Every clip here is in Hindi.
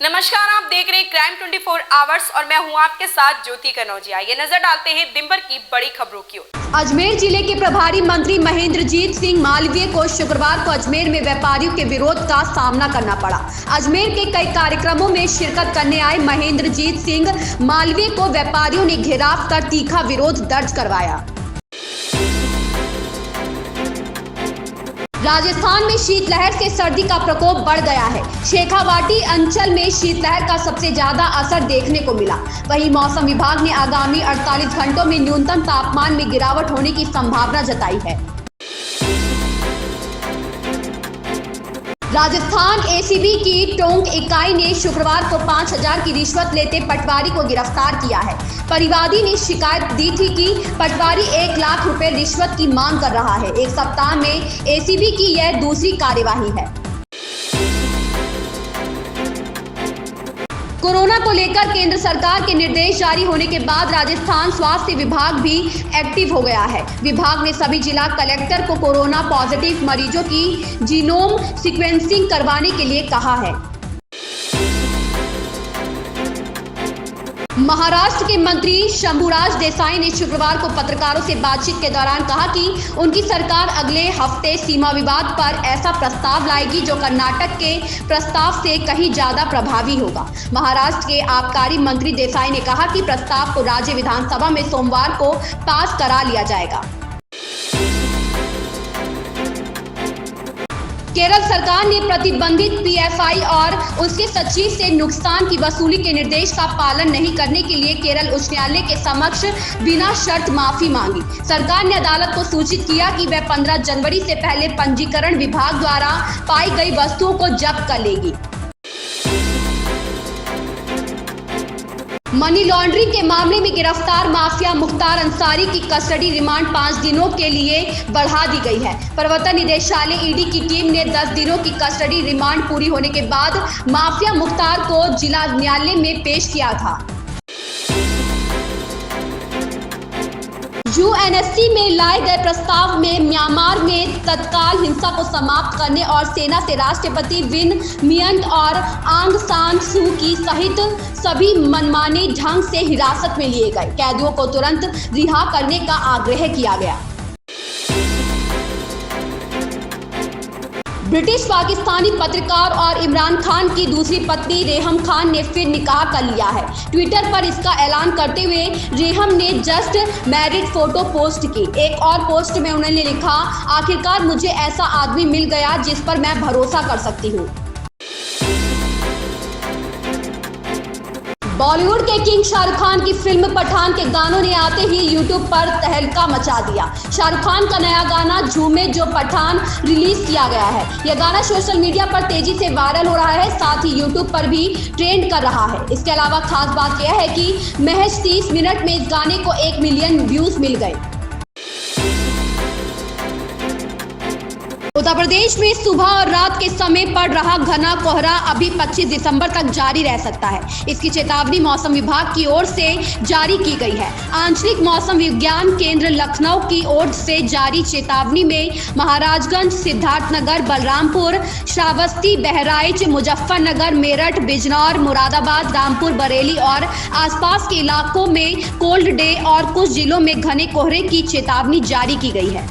नमस्कार, आप देख रहे हैं क्राइम 24 आवर्स और मैं हूं आपके साथ ज्योति कनौजिया। ये नजर डालते हैं दिन भर की बड़ी खबरों की ओर। अजमेर जिले के प्रभारी मंत्री महेंद्रजीत सिंह मालवीय को शुक्रवार को अजमेर में व्यापारियों के विरोध का सामना करना पड़ा। अजमेर के कई कार्यक्रमों में शिरकत करने आए महेंद्रजीत सिंह मालवीय को व्यापारियों ने घेराव कर तीखा विरोध दर्ज करवाया। राजस्थान में शीतलहर से सर्दी का प्रकोप बढ़ गया है। शेखावाटी अंचल में शीतलहर का सबसे ज्यादा असर देखने को मिला। वहीं मौसम विभाग ने आगामी 48 घंटों में न्यूनतम तापमान में गिरावट होने की संभावना जताई है। राजस्थान एसीबी की टोंक इकाई ने शुक्रवार को 5000 की रिश्वत लेते पटवारी को गिरफ्तार किया है। परिवादी ने शिकायत दी थी कि पटवारी 1 लाख रुपए रिश्वत की मांग कर रहा है। एक सप्ताह में एसीबी की यह दूसरी कार्यवाही है। कोरोना को लेकर केंद्र सरकार के निर्देश जारी होने के बाद राजस्थान स्वास्थ्य विभाग भी एक्टिव हो गया है। विभाग ने सभी जिला कलेक्टर को कोरोना पॉजिटिव मरीजों की जीनोम सीक्वेंसिंग करवाने के लिए कहा है। महाराष्ट्र के मंत्री शंभुराज देसाई ने शुक्रवार को पत्रकारों से बातचीत के दौरान कहा कि उनकी सरकार अगले हफ्ते सीमा विवाद पर ऐसा प्रस्ताव लाएगी जो कर्नाटक के प्रस्ताव से कहीं ज्यादा प्रभावी होगा। महाराष्ट्र के आबकारी मंत्री देसाई ने कहा कि प्रस्ताव को राज्य विधानसभा में सोमवार को पास करा लिया जाएगा। केरल सरकार ने प्रतिबंधित पीएफआई और उसके सचिव से नुकसान की वसूली के निर्देश का पालन नहीं करने के लिए केरल उच्च न्यायालय के समक्ष बिना शर्त माफी मांगी। सरकार ने अदालत को सूचित किया कि वह 15 जनवरी से पहले पंजीकरण विभाग द्वारा पाई गई वस्तुओं को जब्त कर लेगी। मनी लॉन्ड्रिंग के मामले में गिरफ्तार माफिया मुख्तार अंसारी की कस्टडी रिमांड 5 दिनों के लिए बढ़ा दी गई है। प्रवर्तन निदेशालय ईडी की टीम ने 10 दिनों की कस्टडी रिमांड पूरी होने के बाद माफिया मुख्तार को जिला न्यायालय में पेश किया था। यूएनएससी में लाए गए प्रस्ताव में म्यांमार में तत्काल हिंसा को समाप्त करने और सेना से राष्ट्रपति विन मियंट और आंग सान सू की सहित सभी मनमाने ढंग से हिरासत में लिए गए कैदियों को तुरंत रिहा करने का आग्रह किया गया। ब्रिटिश पाकिस्तानी पत्रकार और इमरान खान की दूसरी पत्नी रेहम खान ने फिर निकाह कर लिया है। ट्विटर पर इसका ऐलान करते हुए रेहम ने जस्ट मैरिड फोटो पोस्ट की। एक और पोस्ट में उन्होंने लिखा, आखिरकार मुझे ऐसा आदमी मिल गया जिस पर मैं भरोसा कर सकती हूँ। बॉलीवुड के किंग शाहरुख खान की फिल्म पठान के गानों ने आते ही यूट्यूब पर तहलका मचा दिया। शाहरुख खान का नया गाना झूमे जो पठान रिलीज किया गया है। यह गाना सोशल मीडिया पर तेजी से वायरल हो रहा है, साथ ही यूट्यूब पर भी ट्रेंड कर रहा है। इसके अलावा खास बात यह है कि महज 30 मिनट में इस गाने को 1 मिलियन व्यूज मिल गए। उत्तर प्रदेश में सुबह और रात के समय पड़ रहा घना कोहरा अभी 25 दिसंबर तक जारी रह सकता है। इसकी चेतावनी मौसम विभाग की ओर से जारी की गई है। आंचलिक मौसम विज्ञान केंद्र लखनऊ की ओर से जारी चेतावनी में महाराजगंज, सिद्धार्थनगर, बलरामपुर, श्रावस्ती, बहराइच, मुजफ्फरनगर, मेरठ, बिजनौर, मुरादाबाद, रामपुर, बरेली और आसपास के इलाकों में कोल्ड डे और कुछ जिलों में घने कोहरे की चेतावनी जारी की गई है।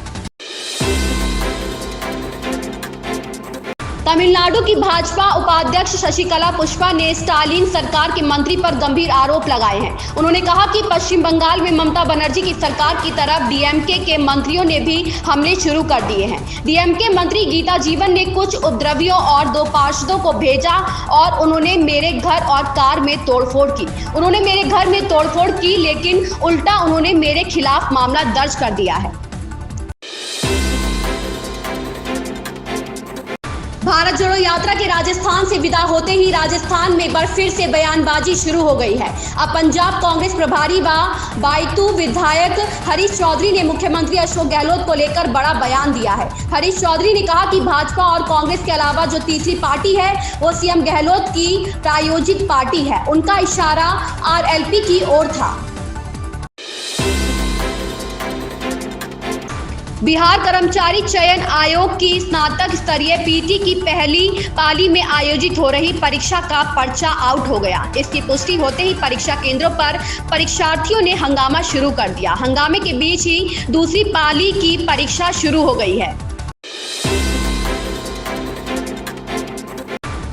तमिलनाडु की भाजपा उपाध्यक्ष शशिकला पुष्पा ने स्टालिन सरकार के मंत्री पर गंभीर आरोप लगाए हैं। उन्होंने कहा कि पश्चिम बंगाल में ममता बनर्जी की सरकार की तरफ डीएमके के मंत्रियों ने भी हमले शुरू कर दिए हैं। डीएमके मंत्री गीता जीवन ने कुछ उपद्रवियों और 2 पार्षदों को भेजा और उन्होंने मेरे घर और कार में तोड़फोड़ की। उन्होंने मेरे घर में तोड़फोड़ की, लेकिन उल्टा उन्होंने मेरे खिलाफ मामला दर्ज कर दिया है। भारत जोड़ो यात्रा के राजस्थान से विदा होते ही राजस्थान में एक बार फिर से बयानबाजी शुरू हो गई है। अब पंजाब कांग्रेस प्रभारी व बायतू विधायक हरीश चौधरी ने मुख्यमंत्री अशोक गहलोत को लेकर बड़ा बयान दिया है। हरीश चौधरी ने कहा कि भाजपा और कांग्रेस के अलावा जो तीसरी पार्टी है वो सीएम गहलोत की प्रायोजित पार्टी है। उनका इशारा आरएलपी की ओर था। बिहार कर्मचारी चयन आयोग की स्नातक स्तरीय पीटी की पहली पाली में आयोजित हो रही परीक्षा का पर्चा आउट हो गया। इसकी पुष्टि होते ही परीक्षा केंद्रों पर परीक्षार्थियों ने हंगामा शुरू कर दिया। हंगामे के बीच ही दूसरी पाली की परीक्षा शुरू हो गई है।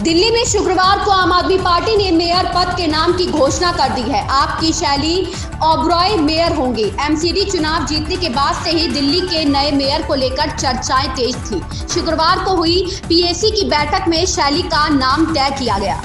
दिल्ली में शुक्रवार को आम आदमी पार्टी ने मेयर पद के नाम की घोषणा कर दी है। आप की शैली ओबरॉय मेयर होंगे। एमसीडी चुनाव जीतने के बाद से ही दिल्ली के नए मेयर को लेकर चर्चाएं तेज थी। शुक्रवार को हुई पीएसी की बैठक में शैली का नाम तय किया गया।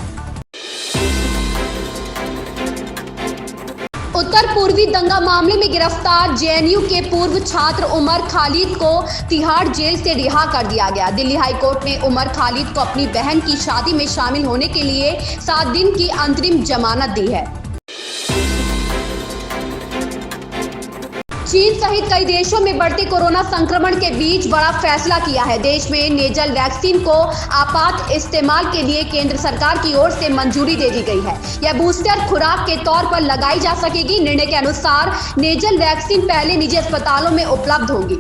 उत्तर पूर्वी दंगा मामले में गिरफ्तार जेएनयू के पूर्व छात्र उमर खालिद को तिहाड़ जेल से रिहा कर दिया गया। दिल्ली हाईकोर्ट ने उमर खालिद को अपनी बहन की शादी में शामिल होने के लिए 7 दिन की अंतरिम जमानत दी है। चीन सहित कई देशों में बढ़ते कोरोना संक्रमण के बीच बड़ा फैसला किया है। देश में नेजल वैक्सीन को आपात इस्तेमाल के लिए केंद्र सरकार की ओर से मंजूरी दे दी गई है। यह बूस्टर खुराक के तौर पर लगाई जा सकेगी। निर्णय के अनुसार नेजल वैक्सीन पहले निजी अस्पतालों में उपलब्ध होगी।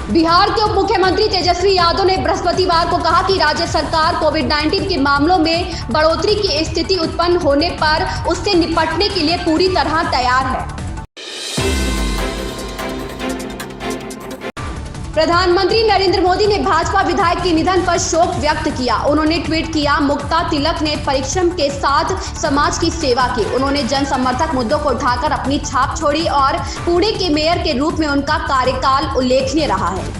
बिहार के उप मुख्यमंत्री तेजस्वी यादव ने बृहस्पतिवार को कहा कि राज्य सरकार कोविड-19 के मामलों में बढ़ोतरी की स्थिति उत्पन्न होने पर उससे निपटने के लिए पूरी तरह तैयार है। प्रधानमंत्री नरेंद्र मोदी ने भाजपा विधायक के निधन पर शोक व्यक्त किया। उन्होंने ट्वीट किया, मुक्ता तिलक ने परिश्रम के साथ समाज की सेवा की। उन्होंने जन समर्थक मुद्दों को उठाकर अपनी छाप छोड़ी और पुणे के मेयर के रूप में उनका कार्यकाल उल्लेखनीय रहा है।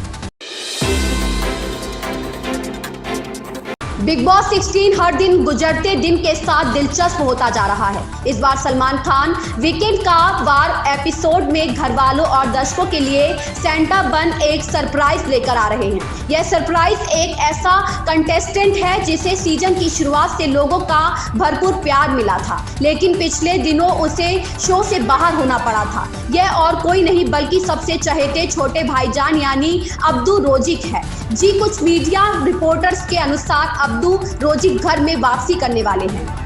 बिग बॉस 16 हर दिन गुजरते दिन के साथ दिलचस्प होता जा रहा है। इस बार सलमान खान वीकेंड का वार एपिसोड में घरवालों और दर्शकों के लिए सेंटा बन एक सरप्राइज लेकर आ रहे हैं। यह सरप्राइज एक ऐसा कंटेस्टेंट है जिसे सीजन की शुरुआत से लोगों का भरपूर प्यार मिला था, लेकिन पिछले दिनों उसे शो से बाहर होना पड़ा था। यह और कोई नहीं बल्कि सबसे चहेते छोटे भाईजान यानी अब्दू रोजिक है। जी कुछ मीडिया रिपोर्टर्स के अनुसार अब्दू रोजिक घर में वापसी करने वाले हैं।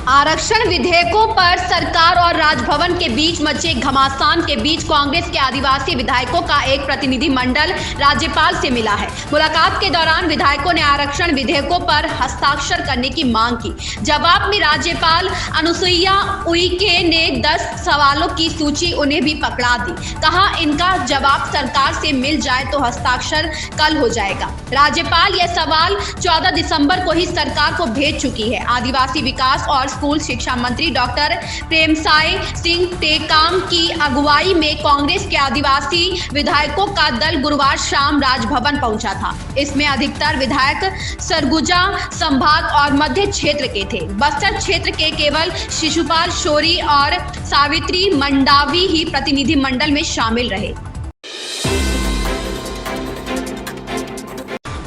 आरक्षण विधेयकों पर सरकार और राजभवन के बीच मचे घमासान के बीच कांग्रेस के आदिवासी विधायकों का एक प्रतिनिधि मंडल राज्यपाल से मिला है। मुलाकात के दौरान विधायकों ने आरक्षण विधेयकों पर हस्ताक्षर करने की मांग की। जवाब में राज्यपाल अनुसुईया उइके ने 10 सवालों की सूची उन्हें भी पकड़ा दी। कहा, इनका जवाब सरकार से मिल जाए तो हस्ताक्षर कल हो जाएगा। राज्यपाल यह सवाल 14 दिसंबर को ही सरकार को भेज चुकी है। आदिवासी विकास और स्कूल शिक्षा मंत्री डॉक्टर प्रेमसाय सिंह टेकाम की अगुवाई में कांग्रेस के आदिवासी विधायकों का दल गुरुवार शाम राजभवन पहुंचा था। इसमें अधिकतर विधायक सरगुजा संभाग और मध्य क्षेत्र के थे। बस्तर क्षेत्र के केवल शिशुपाल शोरी और सावित्री मंडावी ही प्रतिनिधि मंडल में शामिल रहे।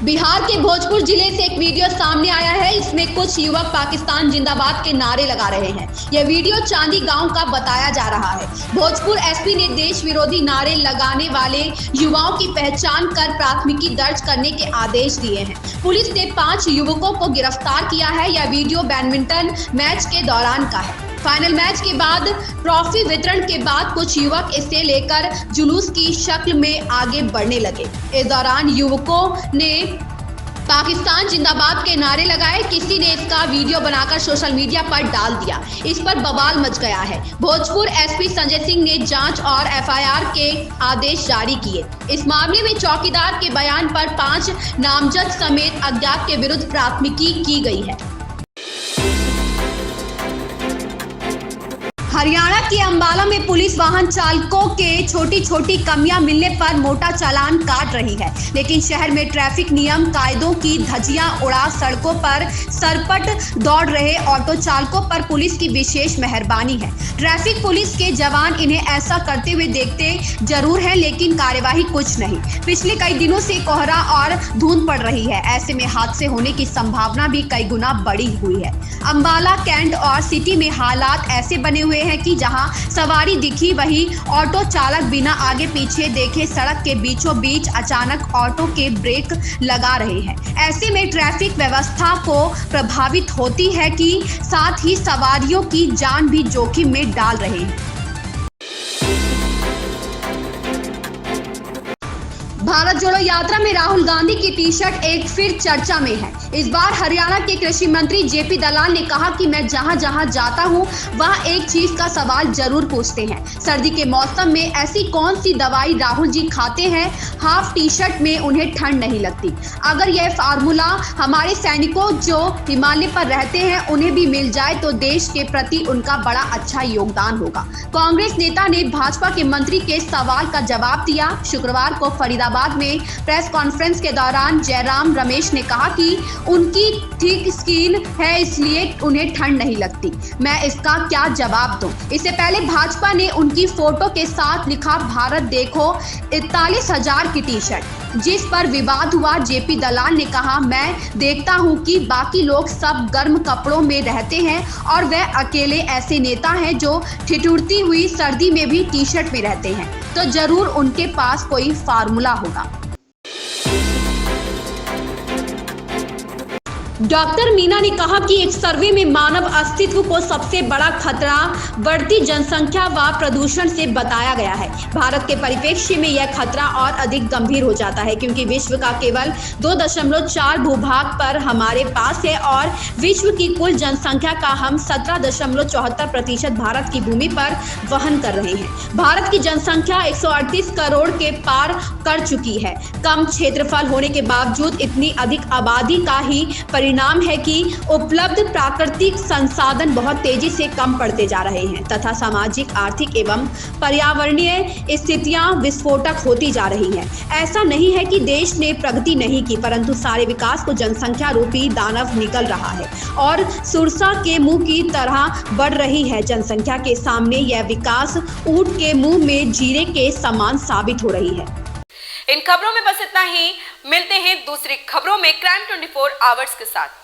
बिहार के भोजपुर जिले से एक वीडियो सामने आया है। इसमें कुछ युवक पाकिस्तान जिंदाबाद के नारे लगा रहे हैं। यह वीडियो चांदी गांव का बताया जा रहा है। भोजपुर एसपी ने देश विरोधी नारे लगाने वाले युवाओं की पहचान कर प्राथमिकी दर्ज करने के आदेश दिए हैं। पुलिस ने 5 युवकों को गिरफ्तार किया है। यह वीडियो बैडमिंटन मैच के दौरान का है। फाइनल मैच के बाद ट्रॉफी वितरण के बाद कुछ युवक इसे लेकर जुलूस की शक्ल में आगे बढ़ने लगे। इस दौरान युवकों ने पाकिस्तान जिंदाबाद के नारे लगाए। किसी ने इसका वीडियो बनाकर सोशल मीडिया पर डाल दिया। इस पर बवाल मच गया है। भोजपुर एसपी संजय सिंह ने जांच और एफआईआर के आदेश जारी किए। इस मामले में चौकीदार के बयान पर 5 नामजद समेत अज्ञात के विरुद्ध प्राथमिकी की गई है। हरियाणा के अंबाला में पुलिस वाहन चालकों के छोटी छोटी कमियां मिलने पर मोटा चालान काट रही है, लेकिन शहर में ट्रैफिक नियम कायदों की धज्जियां उड़ा सड़कों पर सरपट दौड़ रहे ऑटो चालकों पर पुलिस की विशेष मेहरबानी है। ट्रैफिक पुलिस के जवान इन्हें ऐसा करते हुए देखते जरूर हैं, लेकिन कार्यवाही कुछ नहीं। पिछले कई दिनों से कोहरा और धुंध पड़ रही है। ऐसे में हादसे होने की संभावना भी कई गुना बढ़ी हुई है। अंबाला, कैंट और सिटी में हालात ऐसे बने हुए हैं हैं कि जहां सवारी दिखी वहीं ऑटो चालक बिना आगे पीछे देखे सड़क के बीचों बीच अचानक ऑटो के ब्रेक लगा रहे हैं। ऐसे में ट्रैफिक व्यवस्था को प्रभावित होती है कि साथ ही सवारियों की जान भी जोखिम में डाल रहे हैं। भारत जोड़ो यात्रा में राहुल गांधी की टी शर्ट एक फिर चर्चा में है। इस बार हरियाणा के कृषि मंत्री जेपी दलाल ने कहा कि मैं जहां जहां जाता हूं वहां एक चीज का सवाल जरूर पूछते हैं, सर्दी के मौसम में ऐसी कौन सी दवाई राहुल जी खाते हैं हाफ टी शर्ट में उन्हें ठंड नहीं लगती। अगर यह फार्मूला हमारे सैनिकों जो हिमालय पर रहते हैं उन्हें भी मिल जाए तो देश के प्रति उनका बड़ा अच्छा योगदान होगा। कांग्रेस नेता ने भाजपा के मंत्री के सवाल का जवाब दिया। शुक्रवार को फरीदाबाद में प्रेस कॉन्फ्रेंस के दौरान जयराम रमेश ने कहा कि उनकी थिक स्किन है इसलिए उन्हें ठंड नहीं लगती। मैं इसका क्या जवाब दूं? इससे पहले भाजपा ने उनकी फोटो के साथ लिखा भारत देखो 41,000 की टी शर्ट, जिस पर विवाद हुआ। जेपी दलाल ने कहा मैं देखता हूं कि बाकी लोग सब गर्म कपड़ों में रहते हैं और वह अकेले ऐसे नेता हैं जो ठिठुरती हुई सर्दी में भी टी शर्ट में रहते हैं, तो जरूर उनके पास कोई फार्मूला होगा। डॉक्टर मीना ने कहा कि एक सर्वे में मानव अस्तित्व को सबसे बड़ा खतरा बढ़ती जनसंख्या व प्रदूषण से बताया गया है। भारत के परिप्रेक्ष्य में यह खतरा और अधिक गंभीर हो जाता है क्योंकि विश्व का केवल 2.4 भूभाग पर हमारे पास है और विश्व की कुल जनसंख्या का हम 17.74% भारत की भूमि पर वहन कर रहे हैं। भारत की जनसंख्या 138 करोड़ के पार कर चुकी है। कम क्षेत्रफल होने के बावजूद इतनी अधिक आबादी का ही परिणाम है कि उपलब्ध प्राकृतिक संसाधन बहुत तेजी से कम पड़ते जा रहे हैं तथा सामाजिक, आर्थिक एवं पर्यावरणीय स्थितियां विस्फोटक होती जा रही हैं। ऐसा नहीं है कि देश ने प्रगति नहीं की, परंतु सारे विकास को जनसंख्या रूपी दानव निकल रहा है और सुरसा के मुंह की तरह बढ़ रही है। जनसंख्या के सामने यह विकास ऊंट के मुंह में जीरे के समान साबित हो रही है। इन खबरों में बस इतना ही। मिलते हैं दूसरी खबरों में क्राइम 24 आवर्स के साथ।